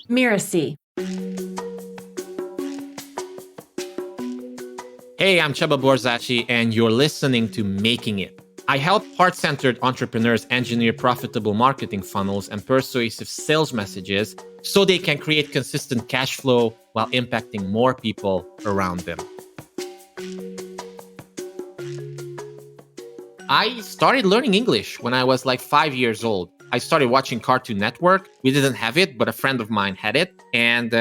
Mirasee. Hey, I'm Csaba Borzasi, and you're listening to Making It. I help heart-centered entrepreneurs engineer profitable marketing funnels and persuasive sales messages so they can create consistent cash flow while impacting more people around them. I started learning English when I was like 5 years old. I started watching Cartoon Network. We didn't have it, but a friend of mine had it. And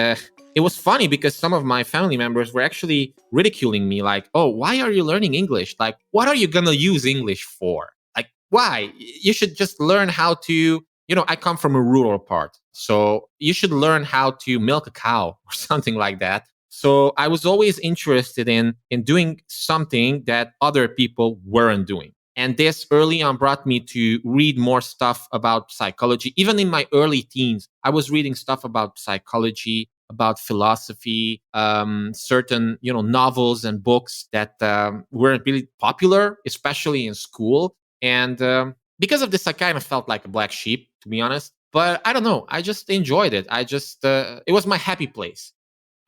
it was funny because some of my family members were actually ridiculing me like, oh, why are you learning English? Like, what are you going to use English for? Like, why? You should just learn how to, I come from a rural part. So you should learn how to milk a cow or something like that. So I was always interested in doing something that other people weren't doing. And this early on brought me to read more stuff about psychology. Even in my early teens, I was reading stuff about psychology, about philosophy, certain novels and books that weren't really popular, especially in school. And because of this, I kind of felt like a black sheep, to be honest. But I don't know. I just enjoyed it. It was my happy place.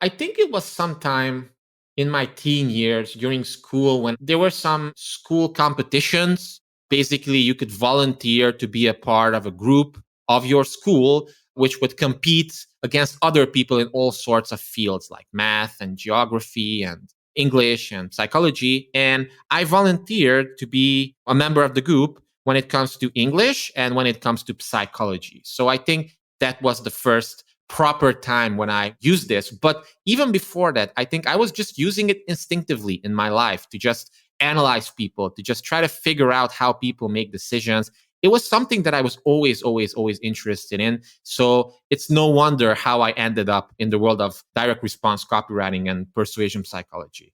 I think it was sometime in my teen years during school when there were some school competitions. Basically, you could volunteer to be a part of a group of your school, which would compete against other people in all sorts of fields like math and geography and English and psychology. And I volunteered to be a member of the group when it comes to English and when it comes to psychology. So I think that was the first proper time when I used this. But even before that, I think I was just using it instinctively in my life to just analyze people, to just try to figure out how people make decisions. It was something that I was always interested in. So it's no wonder how I ended up in the world of direct response copywriting and persuasion psychology.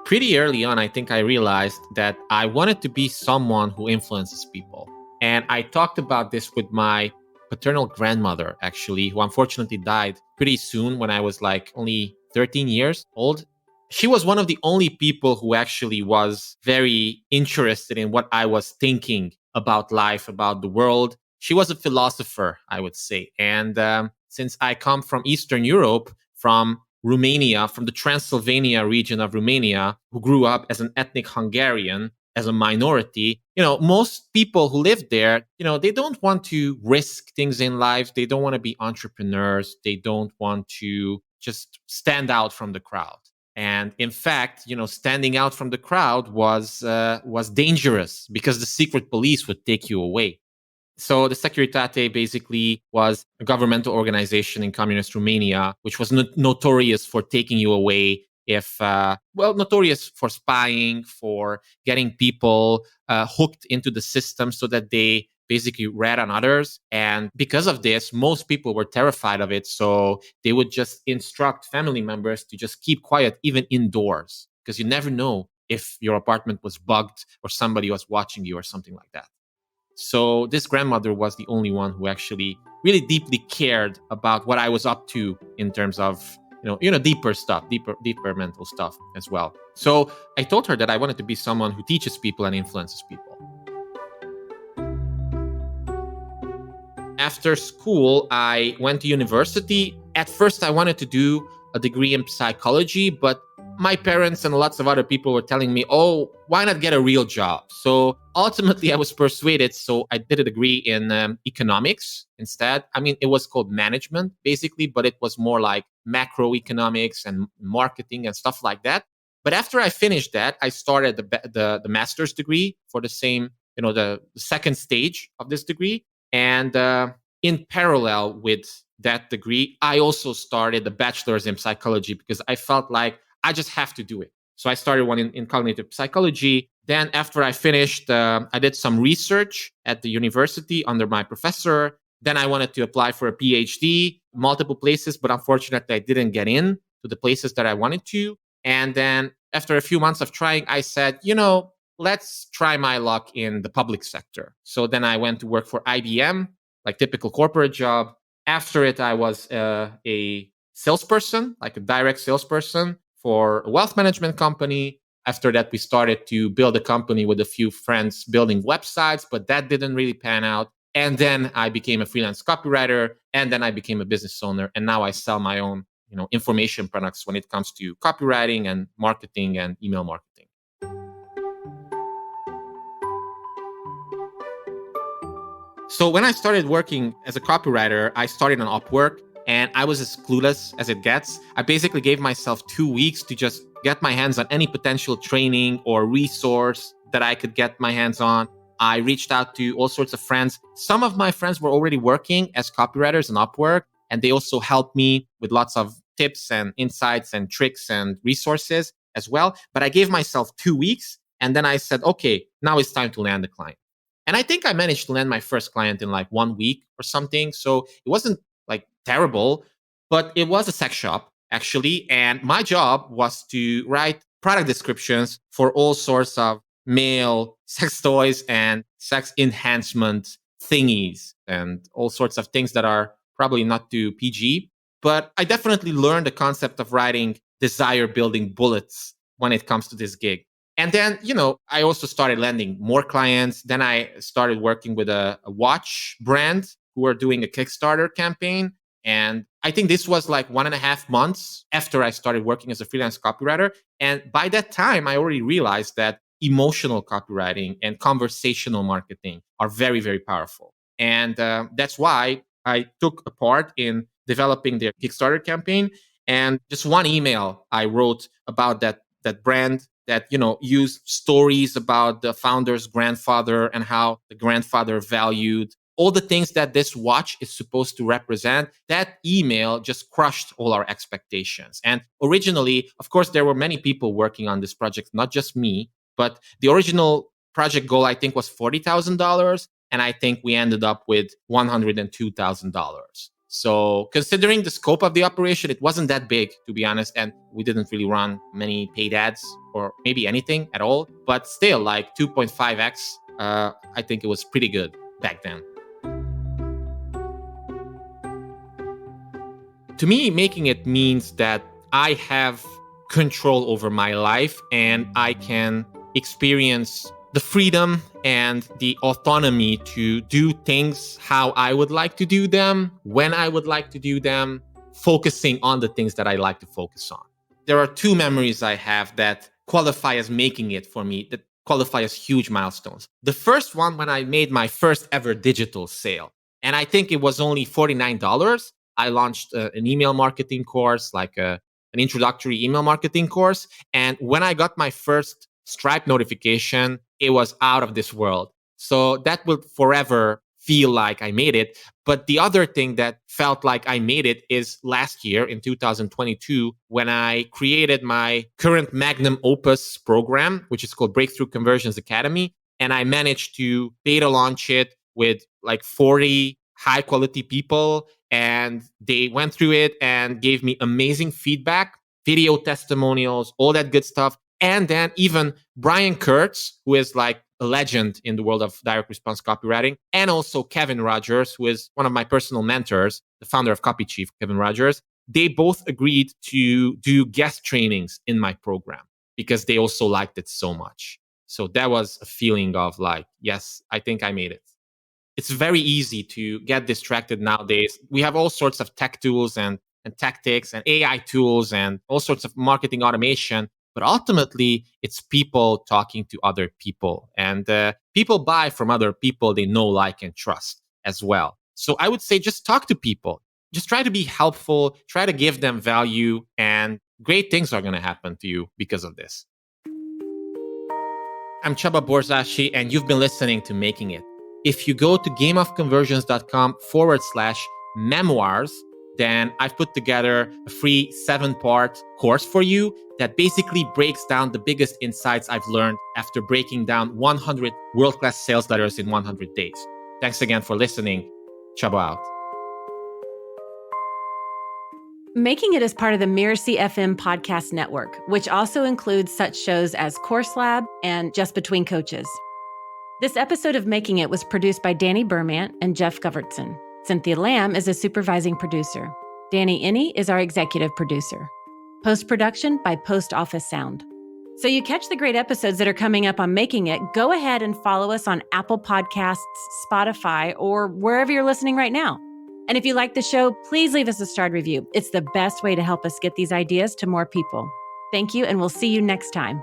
Pretty early on, I think I realized that I wanted to be someone who influences people. And I talked about this with my paternal grandmother, actually, who unfortunately died pretty soon when I was like only 13 years old. She was one of the only people who actually was very interested in what I was thinking about life, about the world. She was a philosopher, I would say. And since I come from Eastern Europe, from Romania, from the Transylvania region of Romania, who grew up as an ethnic Hungarian, as a minority, most people who live there, they don't want to risk things in life. They don't want to be entrepreneurs. They don't want to just stand out from the crowd. And in fact, standing out from the crowd was dangerous because the secret police would take you away. So the Securitate basically was a governmental organization in communist Romania, which was notorious for taking you away notorious for spying, for getting people hooked into the system so that they basically rat on others. And because of this, most people were terrified of it. So they would just instruct family members to just keep quiet, even indoors, because you never know if your apartment was bugged or somebody was watching you or something like that. So this grandmother was the only one who actually really deeply cared about what I was up to in terms of deeper stuff, deeper mental stuff as well. So I told her that I wanted to be someone who teaches people and influences people. After school, I went to university. At first, I wanted to do a degree in psychology, but my parents and lots of other people were telling me, oh, why not get a real job? So ultimately, I was persuaded. So I did a degree in economics instead. I mean, it was called management, basically, but it was more like macroeconomics and marketing and stuff like that. But after I finished that, I started the master's degree for the same, the second stage of this degree. And in parallel with that degree, I also started the bachelor's in psychology because I felt like I just have to do it. So I started one in cognitive psychology. Then after I finished, I did some research at the university under my professor. Then I wanted to apply for a PhD, multiple places, but unfortunately I didn't get in to the places that I wanted to. And then after a few months of trying, I said, let's try my luck in the public sector. So then I went to work for IBM, like typical corporate job. After it, I was a salesperson, like a direct salesperson for a wealth management company. After that, we started to build a company with a few friends building websites, but that didn't really pan out. And then I became a freelance copywriter, and then I became a business owner. And now I sell my own, information products when it comes to copywriting and marketing and email marketing. So when I started working as a copywriter, I started on Upwork, and I was as clueless as it gets. I basically gave myself 2 weeks to just get my hands on any potential training or resource that I could get my hands on. I reached out to all sorts of friends. Some of my friends were already working as copywriters on Upwork, and they also helped me with lots of tips and insights and tricks and resources as well. But I gave myself 2 weeks, and then I said, okay, now it's time to land a client. And I think I managed to land my first client in like 1 week or something. So it wasn't like terrible, but it was a sex shop actually. And my job was to write product descriptions for all sorts of male sex toys and sex enhancement thingies and all sorts of things that are probably not too PG. But I definitely learned the concept of writing desire building bullets when it comes to this gig. And then, I also started landing more clients. Then I started working with a watch brand who were doing a Kickstarter campaign. And I think this was like 1.5 months after I started working as a freelance copywriter. And by that time, I already realized that emotional copywriting and conversational marketing are very, very powerful. And that's why I took a part in developing their Kickstarter campaign. And just one email I wrote about that brand that used stories about the founder's grandfather and how the grandfather valued all the things that this watch is supposed to represent. That email just crushed all our expectations. And originally, of course, there were many people working on this project, not just me, but the original project goal, I think, was $40,000. And I think we ended up with $102,000. So considering the scope of the operation, it wasn't that big, to be honest. And we didn't really run many paid ads or maybe anything at all. But still, like 2.5x, I think it was pretty good back then. To me, making it means that I have control over my life and I can experience the freedom and the autonomy to do things how I would like to do them, when I would like to do them, focusing on the things that I like to focus on. There are 2 memories I have that qualify as making it for me, that qualify as huge milestones. The first one, when I made my first ever digital sale, and I think it was only $49. I launched an email marketing course, like an introductory email marketing course. And when I got my first Stripe notification, it was out of this world. So that will forever feel like I made it. But the other thing that felt like I made it is last year in 2022, when I created my current magnum opus program, which is called Breakthrough Conversions Academy. And I managed to beta launch it with like 40 high quality people. And they went through it and gave me amazing feedback, video testimonials, all that good stuff. And then even Brian Kurtz, who is like a legend in the world of direct response copywriting, and also Kevin Rogers, who is one of my personal mentors, the founder of Copy Chief, Kevin Rogers, they both agreed to do guest trainings in my program because they also liked it so much. So that was a feeling of like, yes, I think I made it. It's very easy to get distracted nowadays. We have all sorts of tech tools and tactics and AI tools and all sorts of marketing automation. But ultimately, it's people talking to other people. And people buy from other people they know, like, and trust as well. So I would say just talk to people. Just try to be helpful. Try to give them value. And great things are going to happen to you because of this. I'm Csaba Borzasi, and you've been listening to Making It. If you go to gameofconversions.com/memoirs, then I've put together a free 7-part course for you that basically breaks down the biggest insights I've learned after breaking down 100 world-class sales letters in 100 days. Thanks again for listening. Csaba out. Making It is part of the Mirasee FM podcast network, which also includes such shows as Course Lab and Just Between Coaches. This episode of Making It was produced by Danny Bermant and Geoff Govertsen. Cynthia Lamb is a supervising producer. Danny Inney is our executive producer. Post-production by Post Office Sound. So you catch the great episodes that are coming up on Making It, go ahead and follow us on Apple Podcasts, Spotify, or wherever you're listening right now. And if you like the show, please leave us a starred review. It's the best way to help us get these ideas to more people. Thank you, and we'll see you next time.